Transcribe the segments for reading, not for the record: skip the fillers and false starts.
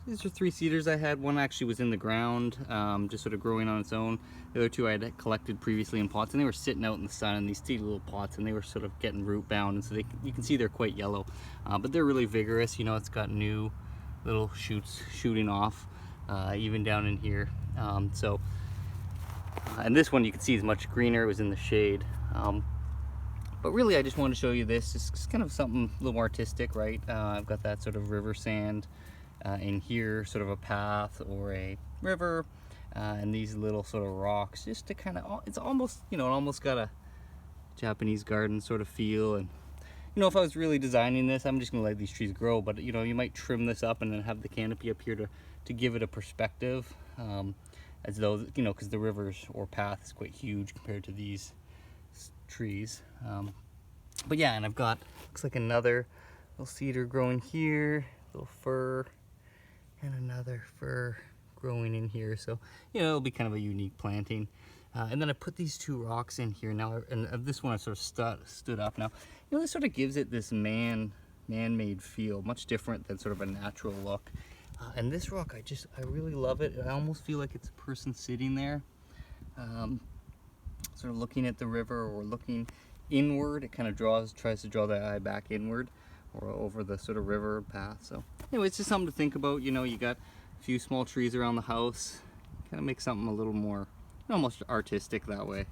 These are 3 cedars I had. One actually was in the ground, just sort of growing on its own. The other 2 I had collected previously in pots, and they were sitting out in the sun in these teeny little pots, and they were sort of getting root bound, and so you can see they're quite yellow, but they're really vigorous. You know, it's got new little shoots shooting off, even down in here. And this one you can see is much greener. It was in the shade. But really, I just wanted to show you this. It's kind of something a little more artistic, right? I've got that sort of river sand in here, sort of a path or a river, and these little sort of rocks, just to kind of, it's almost, you know, it almost got a Japanese garden sort of feel. And you know, if I was really designing this, I'm just gonna let these trees grow, but you know, you might trim this up and then have the canopy up here to give it a perspective, as though, you know, because the rivers or path is quite huge compared to these trees. But yeah, and I've got, looks like another little cedar growing here, little fir, and another fir growing in here. So, you know, it'll be kind of a unique planting. And then I put these 2 rocks in here now, and this one I sort of stood up now. You know, this sort of gives it this man-made feel, much different than sort of a natural look. And this rock, I really love it. I almost feel like it's a person sitting there, sort of looking at the river or looking inward. It kind of tries to draw the eye back inward or over the sort of river path. So anyway, it's just something to think about. You know, you got a few small trees around the house, kind of make something a little more almost artistic that way.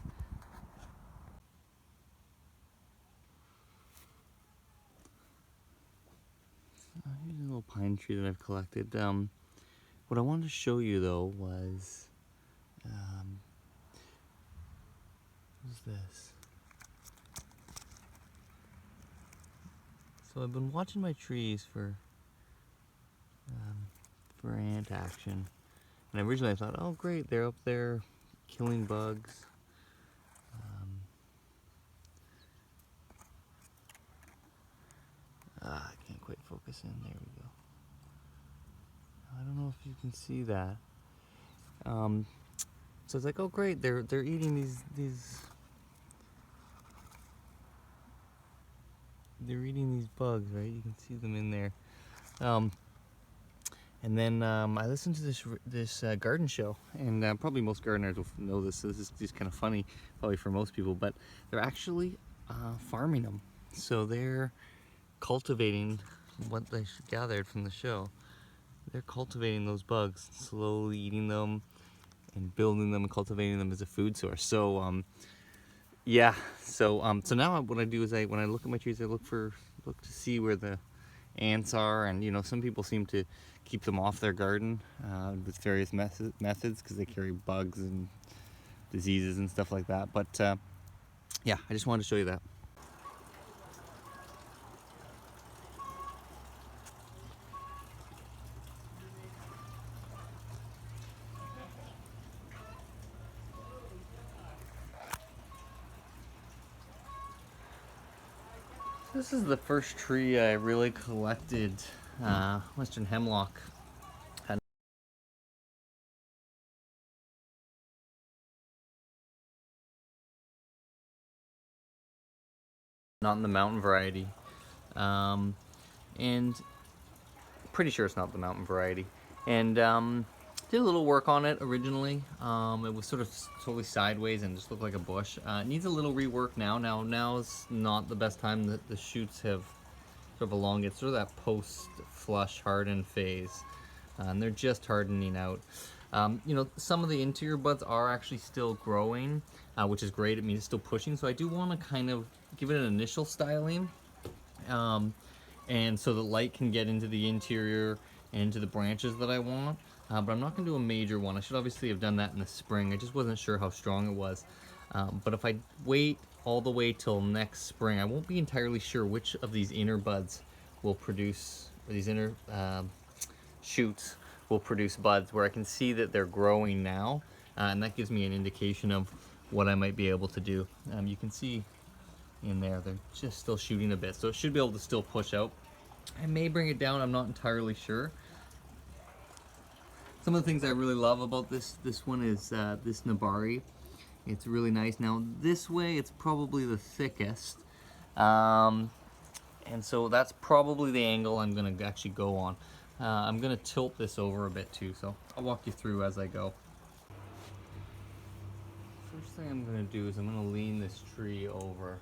Here's a little pine tree that I've collected. What I wanted to show you though was, what's this? So I've been watching my trees for ant action, and originally I thought, oh great, they're up there killing bugs. I can't quite focus in. There we go. I don't know if you can see that. So it's like, oh great, they're eating they're eating these bugs, right? You can see them in there. And then I listened to this garden show, and probably most gardeners will know this. So this is just kind of funny, probably for most people, but they're actually farming them. So they're cultivating what they gathered from the show. They're cultivating those bugs, slowly eating them, and building them and cultivating them as a food source. So yeah. So now what I do is when I look at my trees, I look to see where the ants are, and you know, some people seem to keep them off their garden with various methods because they carry bugs and diseases and stuff like that. But yeah, I just wanted to show you that. This is the first tree I really collected, Western hemlock. Not in the mountain variety, and pretty sure it's not the mountain variety. And did a little work on it originally. It was sort of totally sideways and just looked like a bush. It needs a little rework now. Now is not the best time. That the shoots have sort of elongated, sort of that post-flush harden phase, and they're just hardening out. You know, some of the interior buds are actually still growing, which is great. It means it's still pushing. So I do want to kind of give it an initial styling, and so the light can get into the interior and into the branches that I want. But I'm not going to do a major one. I should obviously have done that in the spring. I just wasn't sure how strong it was. But if I wait all the way till next spring, I won't be entirely sure which of these inner buds will produce, or these inner shoots will produce buds, where I can see that they're growing now, and that gives me an indication of what I might be able to do. You can see in there they're just still shooting a bit, so it should be able to still push out. I may bring it down, I'm not entirely sure. Some of the things I really love about this one is this Nabari. It's really nice. Now this way it's probably the thickest, and so that's probably the angle I'm gonna actually go on. I'm gonna tilt this over a bit too, so I'll walk you through as I go. First thing I'm gonna do is I'm gonna lean this tree over.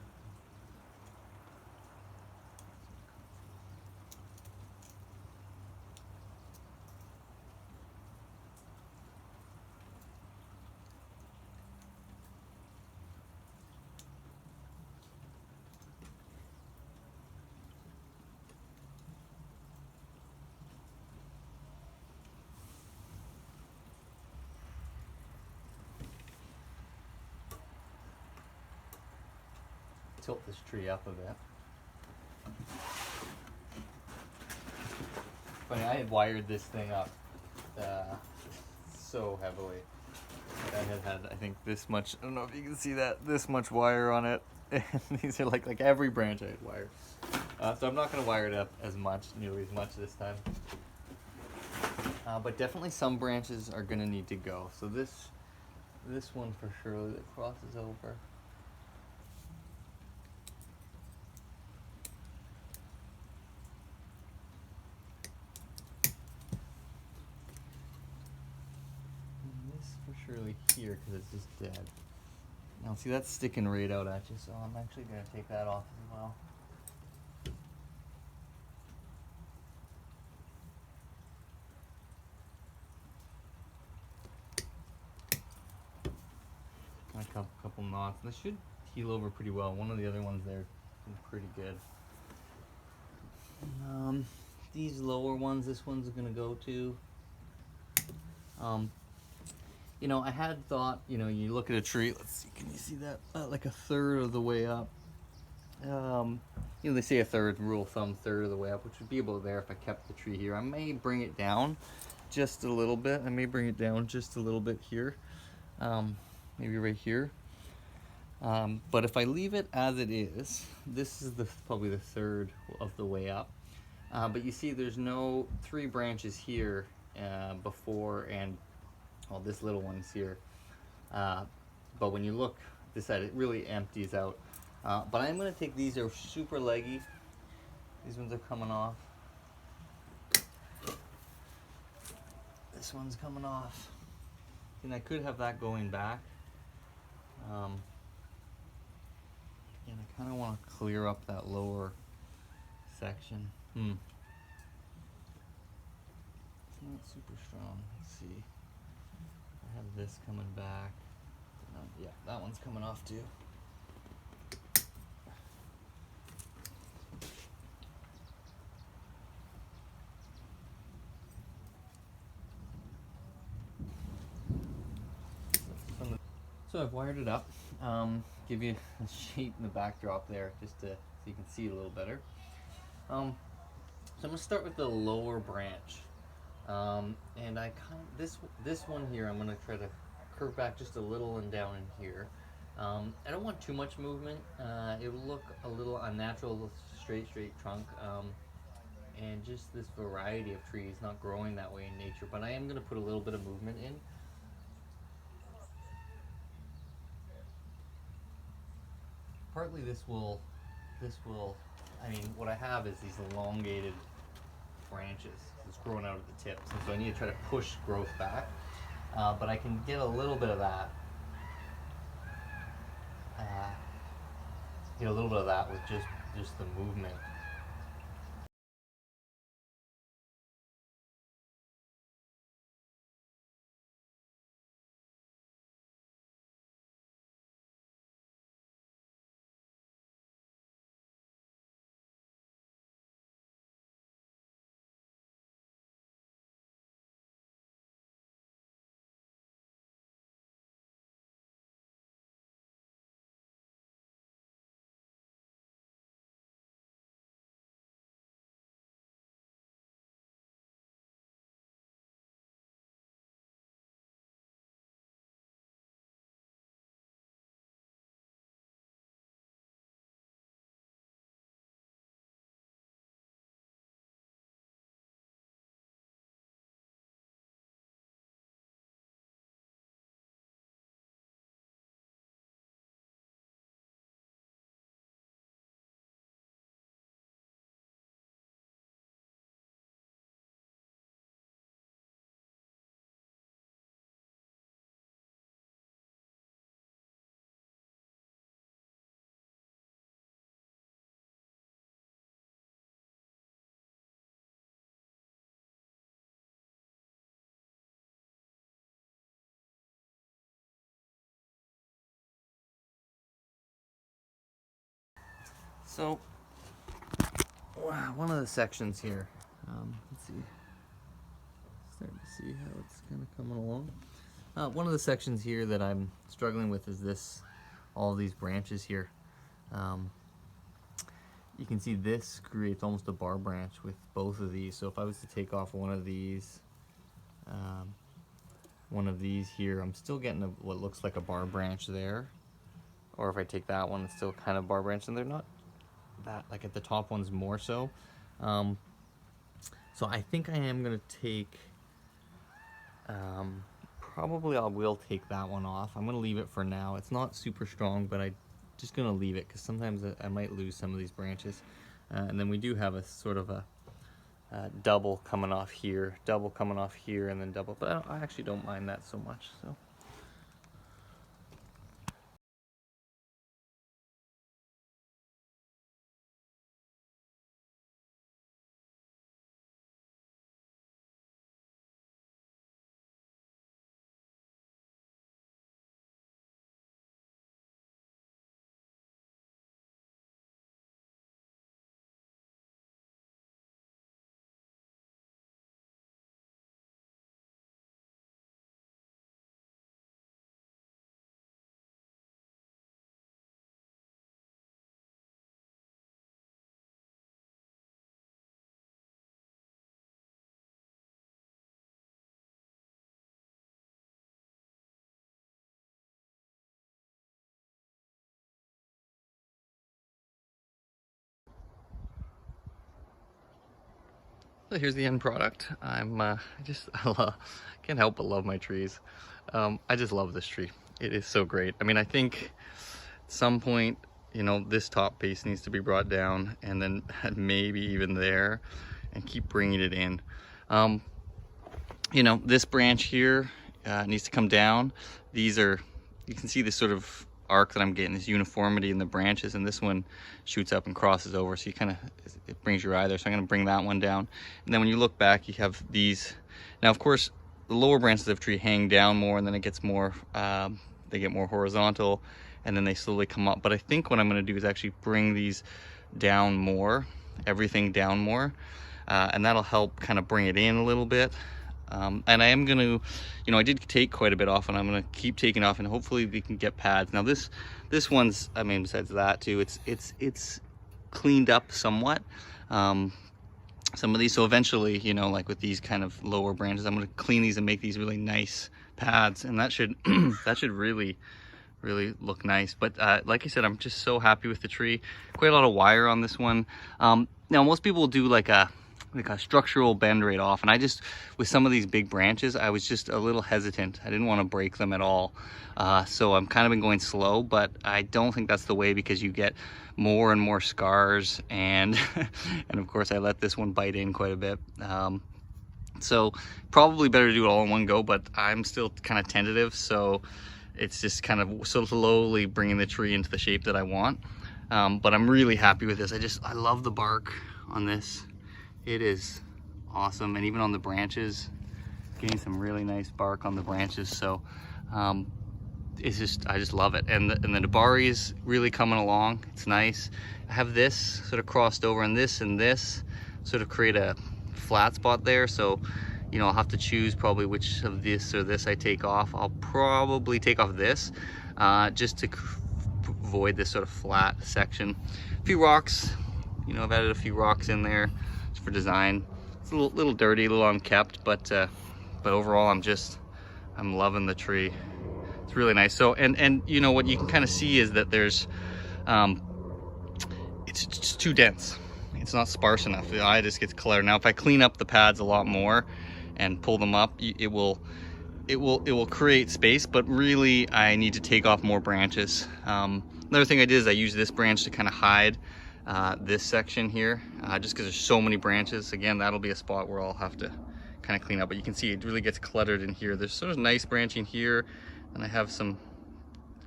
Tilt this tree up a bit. Funny, I had wired this thing up so heavily. I had, I think, this much, I don't know if you can see that, this much wire on it. And these are like every branch I had wired. So I'm not going to wire it up as much, nearly as much this time. But definitely some branches are going to need to go. So this one for sure that crosses over. And this for surely here because it's just dead. Now see, that's sticking right out at you, so I'm actually going to take that off as well. A couple knots. This should heal over pretty well. One of the other ones there is pretty good. These lower ones, this one's gonna go to. You know, I had thought, you know, you look at a tree. Let's see, can you see that? Like a third of the way up. You know, they say a third, rule of thumb, third of the way up, which would be about there if I kept the tree here. I may bring it down just a little bit. I may bring it down just a little bit here. Maybe right here. But if I leave it as it is, this is probably the third of the way up. But you see there's no 3 branches here before, and well, this little one's here. But when you look this side, it really empties out. But I'm going to take these, are super leggy. These ones are coming off. This one's coming off. And I could have that going back. And I kind of want to clear up that lower section. It's not super strong. Let's see. I have this coming back. Yeah, that one's coming off too. So I've wired it up. Give you a shape in the backdrop there, just so you can see it a little better. So I'm gonna start with the lower branch, and this one here, I'm gonna try to curve back just a little and down in here. I don't want too much movement. It will look a little unnatural, straight trunk, and just this variety of trees not growing that way in nature. But I am gonna put a little bit of movement in. Partly this will, I mean, what I have is these elongated branches. It's growing out at the tips, and so I need to try to push growth back. But I can get a little bit of that. With just the movement. So, one of the sections here, let's see, starting to see how it's kind of coming along. One of the sections here that I'm struggling with is this, all these branches here. You can see this creates almost a bar branch with both of these. So if I was to take off one of these here, I'm still getting what looks like a bar branch there. Or if I take that one, it's still kind of bar branch, and they're not that, like at the top one's more so. So I think I am gonna take, probably I will take that one off. I'm gonna leave it for now. It's not super strong, but I'm just gonna leave it because sometimes I might lose some of these branches. And then we do have a sort of a double coming off here, and then double, but I actually don't mind that so much. So. So here's the end product. I can't help but love my trees. I just love this tree. It is so great. I mean, I think at some point, you know, this top base needs to be brought down, and then maybe even there, and keep bringing it in. You know, this branch here needs to come down. These are, you can see this sort of arc that I'm getting, this uniformity in the branches, and this one shoots up and crosses over, so you kind of, it brings your eye there. So I'm going to bring that one down, and then when you look back, you have these. Now of course the lower branches of the tree hang down more, and then it gets more they get more horizontal, and then they slowly come up. But I think what I'm going to do is actually bring these down more, everything down more, and that'll help kind of bring it in a little bit. And I am going to, you know, I did take quite a bit off, and I'm going to keep taking off, and hopefully we can get pads. Now this one's, I mean, besides that too, it's cleaned up somewhat. Some of these, so eventually, you know, like with these kind of lower branches, I'm going to clean these and make these really nice pads, and that should that should really look nice. But like I said, I'm just so happy with the tree. Quite a lot of wire on this one. Now most people will do like a structural bend right off, and I just, with some of these big branches, I was just a little hesitant. I didn't want to break them at all, so I'm kind of been going slow, but I don't think that's the way, because you get more and more scars, and and of course I let this one bite in quite a bit. So probably better to do it all in one go, but I'm still kind of tentative, so it's just kind of so slowly bringing the tree into the shape that I want. But I'm really happy with this. I love the bark on this. It is awesome, and even on the branches, getting some really nice bark on the branches. So it's just, I just love it. And the Dabari is really coming along. It's nice. I have this sort of crossed over, and this sort of create a flat spot there. So, you know, I'll have to choose probably which of this or this I take off. I'll probably take off this just to avoid this sort of flat section. A few rocks, you know, I've added a few rocks in there for design. It's a little dirty, a little unkept, but overall I'm loving the tree. It's really nice. So and you know what you can kind of see is that there's it's just too dense. It's not sparse enough. The eye just gets cluttered. Now if I clean up the pads a lot more and pull them up, it will create space, but really I need to take off more branches. Another thing I did is I used this branch to kind of hide this section here, just because there's so many branches. Again, that'll be a spot where I'll have to kind of clean up, but you can see it really gets cluttered in here. There's sort of nice branching here, and I have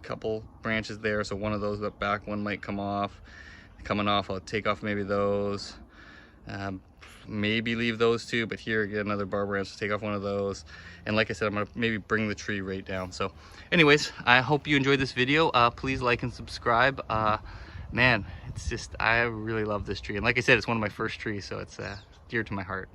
couple branches there, so one of those, that back one might come off. Coming off, I'll take off maybe those, maybe leave those two, but here again, another bar branch to take off one of those. And like I said, I'm gonna maybe bring the tree right down. So anyways, I hope you enjoyed this video. Please like and subscribe, man, it's just, I really love this tree. And like I said, it's one of my first trees, so it's dear to my heart.